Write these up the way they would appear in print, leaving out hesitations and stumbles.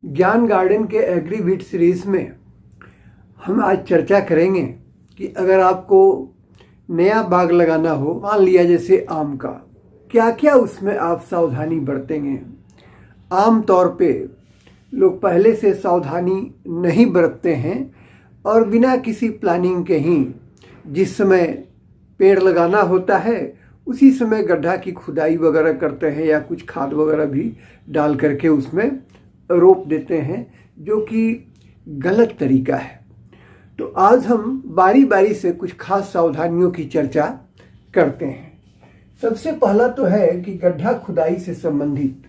ज्ञान गार्डन के एग्रीवीट सीरीज में हम आज चर्चा करेंगे कि अगर आपको नया बाग लगाना हो, मान लिया जैसे आम का, क्या क्या उसमें आप सावधानी बरतेंगे। आम तौर पे लोग पहले से सावधानी नहीं बरतते हैं और बिना किसी प्लानिंग के ही जिस समय पेड़ लगाना होता है उसी समय गड्ढा की खुदाई वगैरह करते हैं या कुछ खाद वगैरह भी डाल करके उसमें रोप देते हैं, जो कि गलत तरीका है। तो आज हम बारी बारी से कुछ खास सावधानियों की चर्चा करते हैं। सबसे पहला तो है कि गड्ढा खुदाई से संबंधित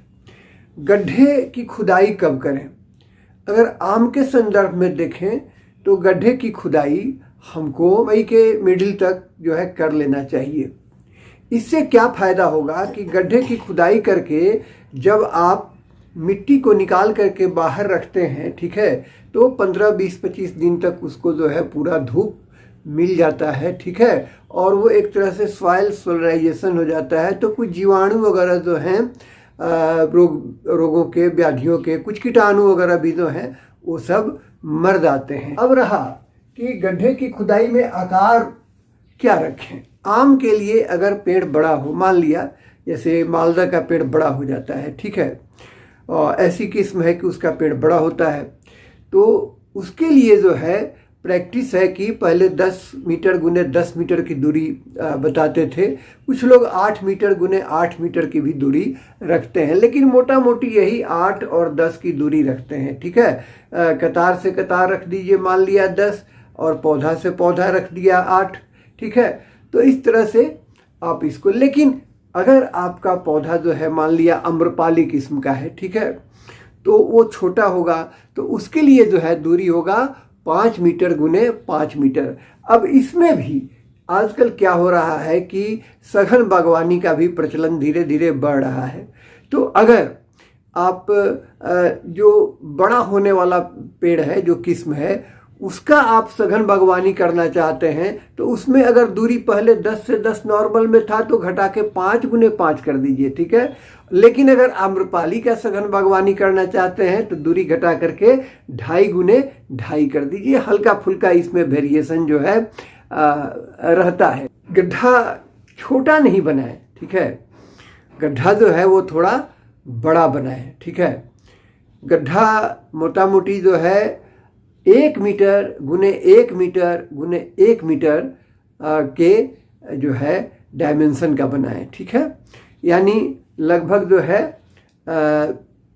गड्ढे की खुदाई कब करें। अगर आम के संदर्भ में देखें तो गड्ढे की खुदाई हमको मई के मिडिल तक जो है कर लेना चाहिए। इससे क्या फ़ायदा होगा कि गड्ढे की खुदाई करके जब आप मिट्टी को निकाल करके बाहर रखते हैं, ठीक है, तो 15, 20, 25 दिन तक उसको जो है पूरा धूप मिल जाता है, ठीक है, और वो एक तरह से सॉइल सोलराइजेशन हो जाता है। तो कुछ जीवाणु वगैरह जो हैं रोगों के, व्याधियों के, कुछ कीटाणु वगैरह भी जो हैं वो सब मर जाते हैं। अब रहा कि गड्ढे की खुदाई में आकार क्या रखें। आम के लिए अगर पेड़ बड़ा हो, मान लिया जैसे मालदा का पेड़ बड़ा हो जाता है, ठीक है, और ऐसी किस्म है कि उसका पेड़ बड़ा होता है, तो उसके लिए जो है प्रैक्टिस है कि पहले 10 मीटर गुने 10 मीटर की दूरी बताते थे। कुछ लोग 8 मीटर गुने 8 मीटर की भी दूरी रखते हैं, लेकिन मोटा मोटी यही 8 और 10 की दूरी रखते हैं, ठीक है। कतार से कतार रख दीजिए, मान लिया 10, और पौधा से पौधा रख दिया 8, ठीक है। तो इस तरह से आप इसको, लेकिन अगर आपका पौधा जो है मान लिया आम्रपाली किस्म का है, ठीक है, तो वो छोटा होगा, तो उसके लिए जो है दूरी होगा 5 मीटर गुने 5 मीटर। अब इसमें भी आजकल क्या हो रहा है कि सघन बागवानी का भी प्रचलन धीरे धीरे बढ़ रहा है। तो अगर आप जो बड़ा होने वाला पेड़ है, जो किस्म है, उसका आप सघन बागवानी करना चाहते हैं तो उसमें अगर दूरी पहले 10 से 10 नॉर्मल में था तो घटा के 5 गुने 5 कर दीजिए, ठीक है। लेकिन अगर आम्रपाली का सघन बागवानी करना चाहते हैं तो दूरी घटा करके 2.5 गुने 2.5 कर दीजिए। हल्का फुल्का इसमें वेरिएशन जो है रहता है। गड्ढा छोटा नहीं बनाए, ठीक है, गड्ढा जो है वो थोड़ा बड़ा बनाए, ठीक है। गड्ढा मोटा मोटी जो है 1 मीटर गुने 1 मीटर गुने 1 मीटर के जो है डायमेंशन का बनाए, ठीक है। यानी लगभग जो है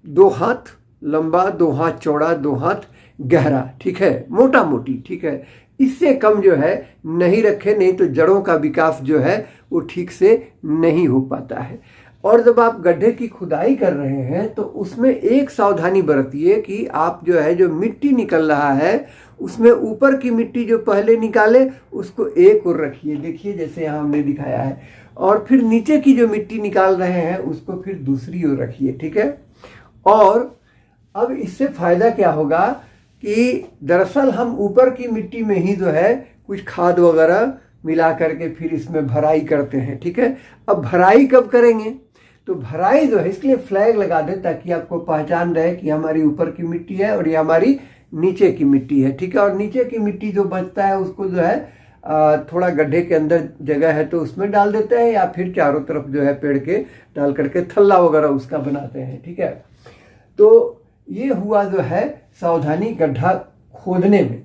2 हाथ लंबा, 2 हाथ चौड़ा, 2 हाथ गहरा, ठीक है, मोटा मोटी, ठीक है। इससे कम जो है नहीं रखे, नहीं तो जड़ों का विकास जो है वो ठीक से नहीं हो पाता है। और जब आप गड्ढे की खुदाई कर रहे हैं तो उसमें एक सावधानी बरतिए कि आप जो है जो मिट्टी निकल रहा है उसमें ऊपर की मिट्टी जो पहले निकाले उसको एक ओर रखिए, देखिए जैसे यहाँ हमने दिखाया है, और फिर नीचे की जो मिट्टी निकाल रहे हैं उसको फिर दूसरी ओर रखिए, ठीक है। और अब इससे फायदा क्या होगा कि दरअसल हम ऊपर की मिट्टी में ही जो है कुछ खाद वगैरह मिला करके फिर इसमें भराई करते हैं, ठीक है। अब भराई कब करेंगे, तो भराई जो है इसलिए फ्लैग लगा दें ताकि आपको पहचान रहे कि हमारी ऊपर की मिट्टी है और ये हमारी नीचे की मिट्टी है, ठीक है। और नीचे की मिट्टी जो बचता है उसको जो है थोड़ा गड्ढे के अंदर जगह है तो उसमें डाल देते हैं, या फिर चारों तरफ जो है पेड़ के डाल करके थल्ला वगैरह उसका बनाते हैं, ठीक है। तो ये हुआ जो है सावधानी गड्ढा खोदने में।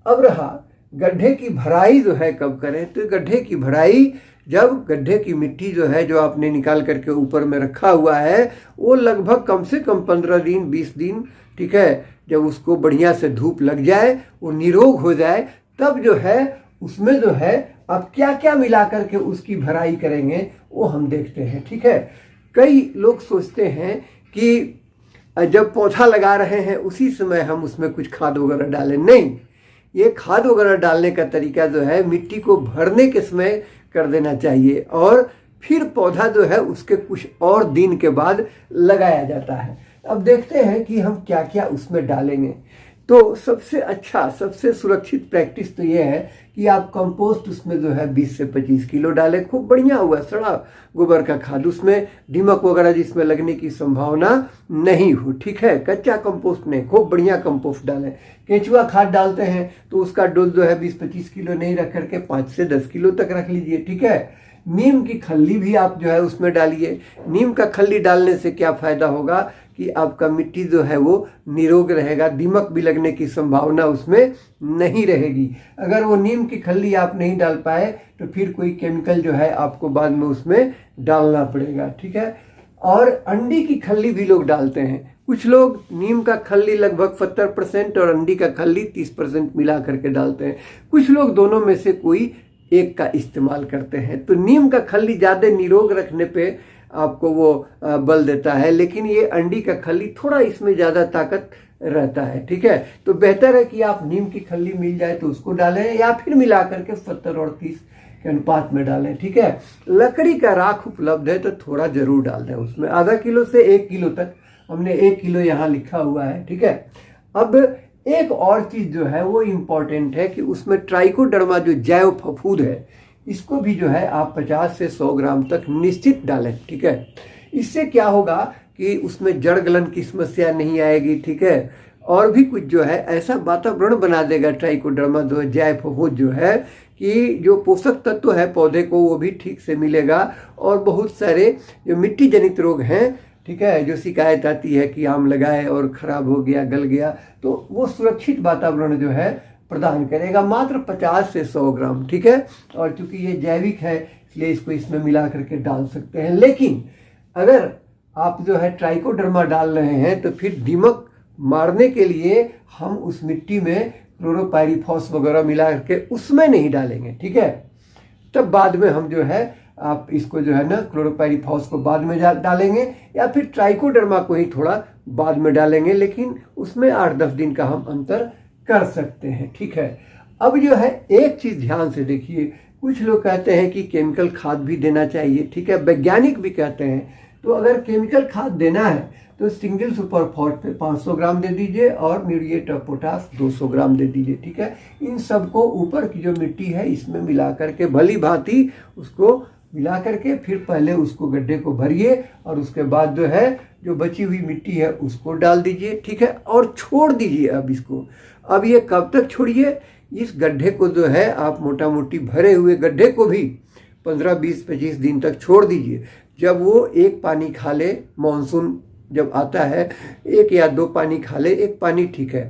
अब रहा गड्ढे की भराई जो है कब करें, तो गड्ढे की भराई जब गड्ढे की मिट्टी जो है जो आपने निकाल करके ऊपर में रखा हुआ है वो लगभग कम से कम 15 दिन 20 दिन, ठीक है, जब उसको बढ़िया से धूप लग जाए, वो निरोग हो जाए, तब जो है उसमें जो है आप क्या क्या मिला करके उसकी भराई करेंगे वो हम देखते हैं, ठीक है। कई लोग सोचते हैं कि जब पौधा लगा रहे हैं उसी समय हम उसमें कुछ खाद वगैरह डालें। नहीं, ये खाद वगैरह डालने का तरीका जो है मिट्टी को भरने के समय कर देना चाहिए और फिर पौधा जो है उसके कुछ और दिन के बाद लगाया जाता है। अब देखते हैं कि हम क्या क्या उसमें डालेंगे। तो सबसे अच्छा, सबसे सुरक्षित प्रैक्टिस तो ये है कि आप कंपोस्ट उसमें जो है 20 से 25 किलो डालें। खूब बढ़िया हुआ सड़ा गोबर का खाद, उसमें दीमक वगैरह जिसमें लगने की संभावना नहीं हो, ठीक है। कच्चा कंपोस्ट नहीं, खूब बढ़िया कंपोस्ट डालें। केंचुआ खाद डालते हैं तो उसका डोज जो है 20-25 किलो नहीं रख करके 5 से 10 किलो तक रख लीजिए, ठीक है। नीम की खल्ली भी आप जो है उसमें डालिए। नीम का खल्ली डालने से क्या फायदा होगा कि आपका मिट्टी जो है वो निरोग रहेगा, दीमक भी लगने की संभावना उसमें नहीं रहेगी। अगर वो नीम की खल्ली आप नहीं डाल पाए तो फिर कोई केमिकल जो है आपको बाद में उसमें डालना पड़ेगा, ठीक है। और अंडी की खल्ली भी लोग डालते हैं। कुछ लोग नीम का खल्ली लगभग 70% और अंडी का खल्ली 30% मिला करके डालते हैं। कुछ लोग दोनों में से कोई एक का इस्तेमाल करते हैं। तो नीम का खल्ली ज़्यादा निरोग रखने पे आपको वो बल देता है, लेकिन ये अंडी का खल्ली थोड़ा इसमें ज़्यादा ताकत रहता है, ठीक है। तो बेहतर है कि आप नीम की खल्ली मिल जाए तो उसको डालें या फिर मिला करके 70 और 30 के अनुपात में डालें, ठीक है। लकड़ी का राख उपलब्ध है तो थोड़ा जरूर डाल दें उसमें, आधा किलो से 1 किलो तक। हमने 1 किलो यहाँ लिखा हुआ है, ठीक है। अब एक और चीज़ जो है वो इम्पॉर्टेंट है कि उसमें ट्राइकोडर्मा जो जैव फफूंद है, इसको भी जो है आप 50 से 100 ग्राम तक निश्चित डालें, ठीक है। इससे क्या होगा कि उसमें जड़ गलन की समस्या नहीं आएगी, ठीक है। और भी कुछ जो है ऐसा वातावरण बना देगा ट्राइकोडर्मा जो जैव फफूंद जो है कि जो पोषक तत्व है पौधे को वो भी ठीक से मिलेगा। और बहुत सारे जो मिट्टी जनित रोग हैं, ठीक है, जो शिकायत आती है कि आम लगाए और ख़राब हो गया, गल गया, तो वो सुरक्षित वातावरण जो है प्रदान करेगा। मात्र 50 से 100 ग्राम, ठीक है। और चूंकि ये जैविक है इसलिए इसको इसमें मिला करके डाल सकते हैं। लेकिन अगर आप जो है ट्राइकोडर्मा डाल रहे हैं तो फिर दीमक मारने के लिए हम उस मिट्टी में क्लोरोपाइरीफॉस वगैरह मिला करके उसमें नहीं डालेंगे, ठीक है। तब बाद में हम जो है आप इसको जो है ना क्लोरोपाइरीफॉस को बाद में डालेंगे या फिर ट्राइकोडर्मा को ही थोड़ा बाद में डालेंगे, लेकिन उसमें 8-10 दिन का हम अंतर कर सकते हैं, ठीक है। अब जो है एक चीज़ ध्यान से देखिए, कुछ लोग कहते हैं कि केमिकल खाद भी देना चाहिए, ठीक है, वैज्ञानिक भी कहते हैं। तो अगर केमिकल खाद देना है तो सिंगल सुपर फॉस्फेट 500 ग्राम दे दीजिए और म्यूरिएट ऑफ पोटाश 200 ग्राम दे दीजिए, ठीक है। इन सबको ऊपर की जो मिट्टी है इसमें मिला करके भली भांति उसको मिला करके फिर पहले उसको गड्ढे को भरिए और उसके बाद जो है जो बची हुई मिट्टी है उसको डाल दीजिए, ठीक है। और छोड़ दीजिए अब इसको। अब ये कब तक छोड़िए, इस गड्ढे को जो है आप मोटा मोटी भरे हुए गड्ढे को भी 15, 20, 25 दिन तक छोड़ दीजिए। जब वो एक पानी खा ले, मानसून जब आता है 1 या 2 पानी खा ले, 1 पानी ठीक है,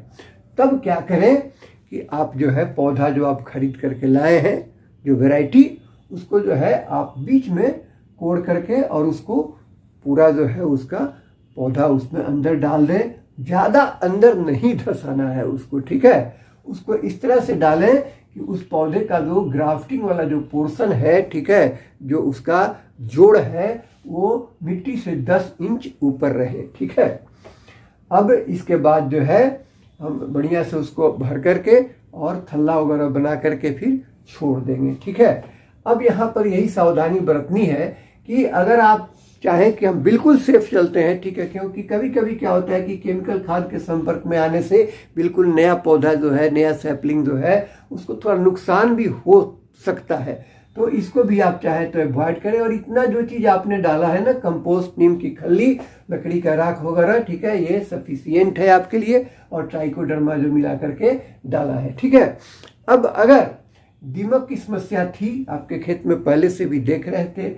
तब क्या करें कि आप जो है पौधा जो आप खरीद करके लाए हैं जो वैरायटी, उसको जो है आप बीच में कोड़ करके और उसको पूरा जो है उसका पौधा उसमें अंदर डाल दें। ज़्यादा अंदर नहीं धंसाना है उसको, ठीक है। उसको इस तरह से डालें कि उस पौधे का जो ग्राफ्टिंग वाला जो पोर्शन है, ठीक है, जो उसका जोड़ है वो मिट्टी से 10 इंच ऊपर रहे, ठीक है। अब इसके बाद जो है हम बढ़िया से उसको भर करके और थल्ला वगैरह बना करके फिर छोड़ देंगे, ठीक है। अब यहाँ पर यही सावधानी बरतनी है कि अगर आप चाहें कि हम बिल्कुल सेफ चलते हैं, ठीक है, क्योंकि कभी कभी क्या होता है कि केमिकल खाद के संपर्क में आने से बिल्कुल नया पौधा जो है, नया सैपलिंग जो है, उसको थोड़ा नुकसान भी हो सकता है। तो इसको भी आप चाहें तो अवॉइड करें। और इतना जो चीज़ आपने डाला है ना, कंपोस्ट, नीम की खल्ली, लकड़ी का राख वगैरह, ठीक है, ये सफिशियंट है आपके लिए। और ट्राइकोडर्मा जो मिला करके डाला है, ठीक है। अब अगर दीमक की समस्या थी आपके खेत में, पहले से भी देख रहे थे,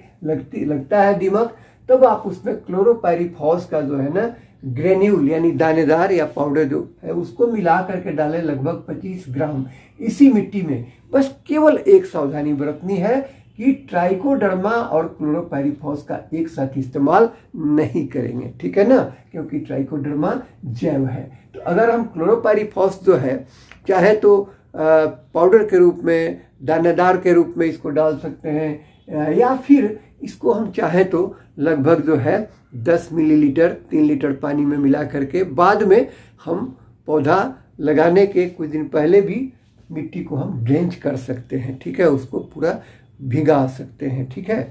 लगता है दीमक, तब आप उसमें क्लोरोपाइरीफॉस का जो है ना ग्रेन्यूल यानी दानेदार या पाउडर जो है उसको मिला करके डालें लगभग 25 ग्राम इसी मिट्टी में। बस केवल एक सावधानी बरतनी है कि ट्राइकोडर्मा और क्लोरोपाइरीफॉस का एक साथ इस्तेमाल नहीं करेंगे, ठीक है ना, क्योंकि ट्राइकोडर्मा जैव है। तो अगर हम क्लोरोपाइरीफॉस जो है चाहे तो पाउडर के रूप में, दानेदार के रूप में इसको डाल सकते हैं, या फिर इसको हम चाहें तो लगभग जो है 10 मिलीलीटर 3 लीटर पानी में मिला करके बाद में हम पौधा लगाने के कुछ दिन पहले भी मिट्टी को हम ड्रेंच कर सकते हैं, ठीक है, उसको पूरा भिगा सकते हैं, ठीक है।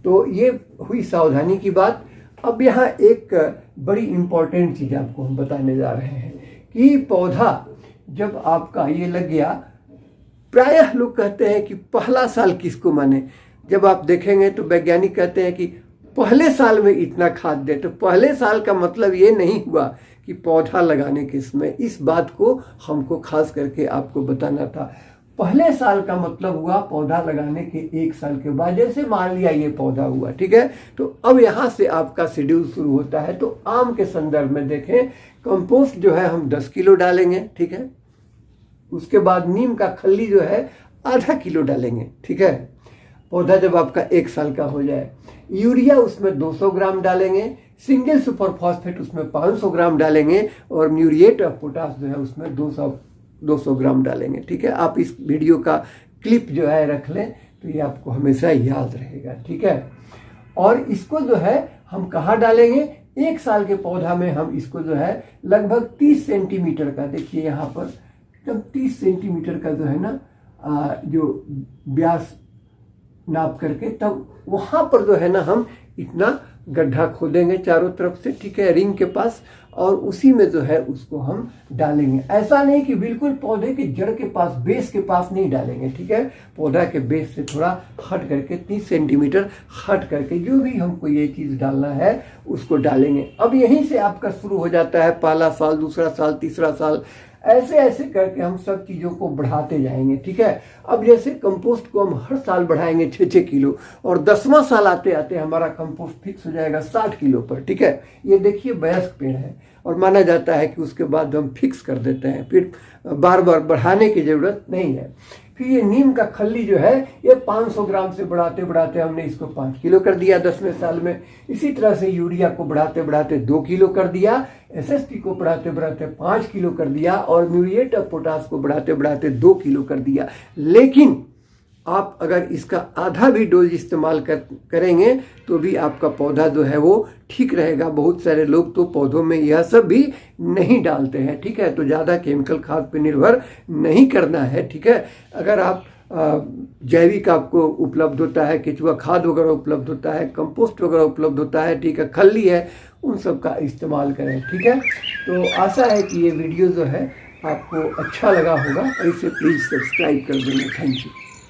तो ये हुई सावधानी की बात। अब यहाँ एक बड़ी इम्पॉर्टेंट चीज़ आपको हम बताने जा रहे हैं कि पौधा जब आपका ये लग गया, प्रायः लोग कहते हैं कि पहला साल किसको माने। जब आप देखेंगे तो वैज्ञानिक कहते हैं कि पहले साल में इतना खाद दे। तो पहले साल का मतलब ये नहीं हुआ कि पौधा लगाने के समय, इस बात को हमको खास करके आपको बताना था। पहले साल का मतलब हुआ पौधा लगाने के 1 साल के बाद। जैसे मान लिया ये पौधा हुआ, ठीक है, तो अब यहाँ से आपका शेड्यूल शुरू होता है। तो आम के संदर्भ में देखें, कंपोस्ट जो है हम 10 किलो डालेंगे, ठीक है। उसके बाद नीम का खल्ली जो है आधा किलो डालेंगे, ठीक है। पौधा जब आपका 1 साल का हो जाए, यूरिया उसमें 200 ग्राम डालेंगे, सिंगल सुपर फॉस्फेट उसमें 500 ग्राम डालेंगे, और म्यूरिएट ऑफ पोटाश जो है उसमें 200 ग्राम डालेंगे, ठीक है। आप इस वीडियो का क्लिप जो है रख लें तो ये आपको हमेशा याद रहेगा, ठीक है। और इसको जो है हम कहाँ डालेंगे, 1 साल के पौधा में हम इसको जो है लगभग 30 सेंटीमीटर का, देखिए यहाँ पर एकदम 30 सेंटीमीटर का जो है ना जो व्यास नाप करके, तब वहाँ पर जो है ना हम इतना गड्ढा खोदेंगे चारों तरफ से, ठीक है, रिंग के पास, और उसी में जो है उसको हम डालेंगे। ऐसा नहीं कि बिल्कुल पौधे के जड़ के पास, बेस के पास नहीं डालेंगे, ठीक है। पौधा के बेस से थोड़ा हट करके 30 सेंटीमीटर हट करके जो भी हमको ये चीज़ डालना है उसको डालेंगे। अब यहीं से आपका शुरू हो जाता है पहला साल, दूसरा साल, तीसरा साल, ऐसे ऐसे करके हम सब चीज़ों को बढ़ाते जाएंगे, ठीक है। अब जैसे कंपोस्ट को हम हर साल बढ़ाएंगे 6-6 किलो, और 10वां साल आते आते हमारा कंपोस्ट फिक्स हो जाएगा 60 किलो पर, ठीक है। ये देखिए वयस्क पेड़ है, और माना जाता है कि उसके बाद हम फिक्स कर देते हैं, फिर बार बार बढ़ाने की ज़रूरत नहीं है। फिर ये नीम का खल्ली जो है ये 500 ग्राम से बढ़ाते बढ़ाते हमने इसको 5 किलो कर दिया 10वें साल में। इसी तरह से यूरिया को बढ़ाते बढ़ाते 2 किलो कर दिया, एसएसपी को बढ़ाते बढ़ाते 5 किलो कर दिया, और म्यूरिएट ऑफ पोटाश को बढ़ाते बढ़ाते 2 किलो कर दिया। लेकिन आप अगर इसका आधा भी डोज इस्तेमाल करेंगे तो भी आपका पौधा जो है वो ठीक रहेगा। बहुत सारे लोग तो पौधों में यह सब भी नहीं डालते हैं, ठीक है। तो ज़्यादा केमिकल खाद पे निर्भर नहीं करना है, ठीक है। अगर आप जैविक आपको उपलब्ध होता है, केचुआ खाद वगैरह उपलब्ध होता है, कंपोस्ट वगैरह उपलब्ध होता है, ठीक है, खल्ली है, उन सब का इस्तेमाल करें, ठीक है। तो आशा है कि ये वीडियो जो है आपको अच्छा लगा होगा, और इसे प्लीज़ सब्सक्राइब कर देना। Thank you.